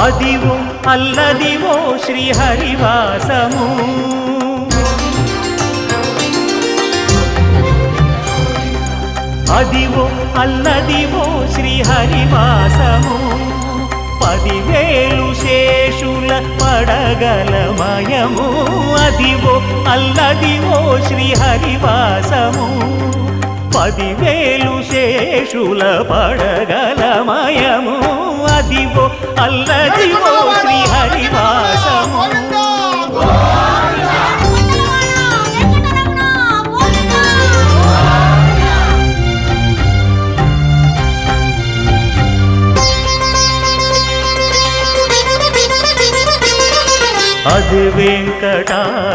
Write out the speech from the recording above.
అదివో అల్లదివో శ్రీహరివాసము అదివో అల్లదివో శ్రీహరివాసము 10,000 శేషుల పడగలమయము అదివో అల్లదివో శ్రీహరివాసము 10,000 శేషుల పడగలమయము అదివో అల్లదివో శ్రీహరివాసము అది వెంకటాచలమఖి